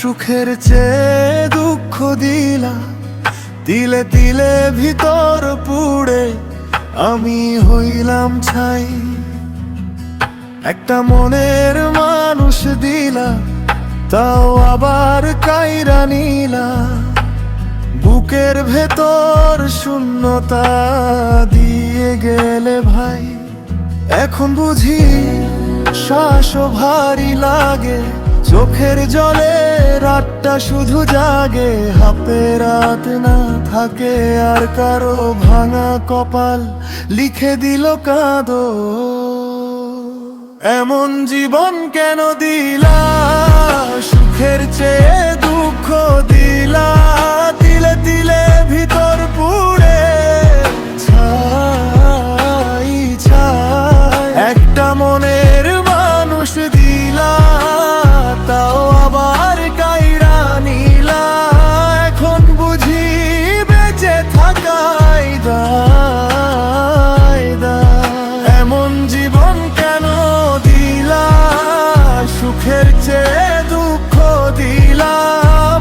সুখের চেয়ে দুঃখ দিলা, তিলে তিলে ভিতর পুড়ে আমি হইলাম ছাই। একটা মনের মানুষ দিলা, তাও আবার কাইরা নিলা। বুকের ভেতর শূন্যতা দিয়ে গেলে ভাই। এখন বুঝি শ্বাসও ভারী লাগে, চোখের জলে রাতটা শুধু জাগে। হাতে রাত না থাকে আর কারো ভাঙা কপাল লিখে দিল কাঁদো। এমন জীবন কেন দিলা, সুখের চেয়ে দুঃখ দিলা। তিলে তিলে ভিতর পুড়ে ছাই ছাই। একটা মনের মানুষ দিলা, তাও আবার কাইরা নিলা। এখন বুঝি বেঁচে থাকাই দায় দায়। এমন জীবন কেন দিলা, সুখের চেয়ে দুঃখ দিলা।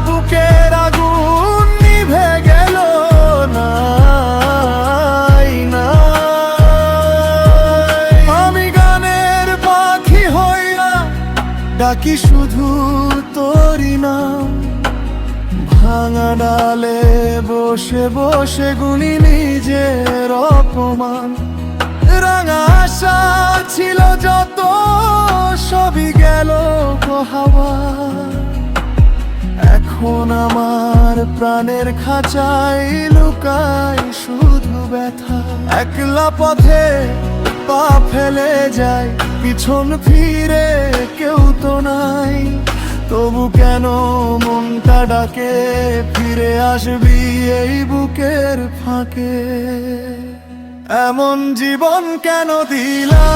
বুকের আগুন নিভে গেল নাই নাই। আমি গানের পাখি হইয়া ডাকি শুধু তোরি নাম। ভাঙা ডালে বসে বসে গুনি নিজের অপমান। রাঙা আশা ছিল যত সবই গেল হাওয়া। এখন আমার প্রাণের খাঁচায় লুকায় শুধু ব্যথা। একলা পথে পা ফেলে যায়, পিছন ফিরে কেউ তো নাই। তবু কেন মনটা ডাকে, ফিরে আসবি এই বুকের ফাঁকে। এমন জীবন কেন দিলা,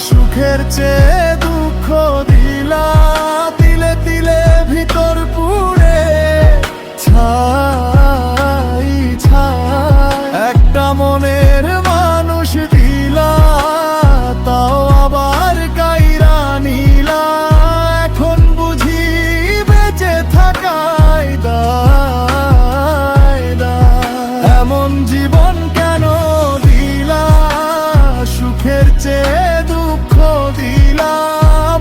সুখের চেয়ে দুঃখ দিলা। তিলে তিলে ভিতর পুড়ে ছাই ছাই। একটা মনের মানুষ দিলা, তাও আবার কাইরা নিলা। এখন বুঝি বেঁচে থাকাই দায় দায়। এমন জীবন কেন দিলা, সুখের চেয়ে দুঃখ দিলা।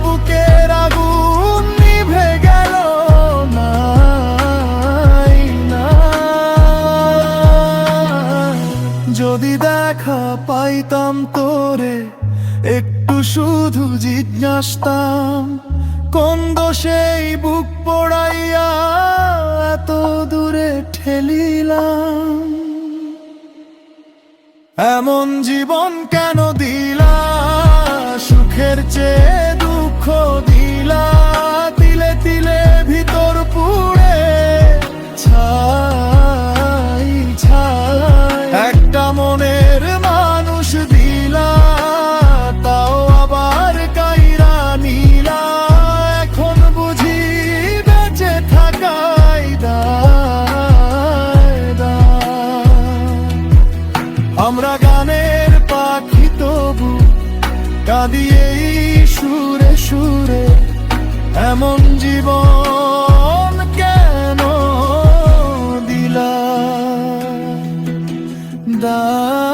বুকের আগুন নিভে গেল নাই নাই। যদি দেখা পাইতাম তোরে, একটু শুধু জিজ্ঞাসতাম। কোন দোষেই বুক পোড়াইয়া এত দূরে ঠেলিলাম। এমন জীবন কেন দিলা, সুখের চেয়ে দুঃখ দিলা। তিলে তিলে ভিতর পুড়ে ছাই ছাই। একটা মনের মানুষ দিলা, তাও আবার কাইরা নিলা। এখন বুঝি বেঁচে থাকাই দায় দায়। আমরা গানের পাখি তবু কাঁদি এই সুরে সুরে। এমন জীবন কেন দিলা দায়।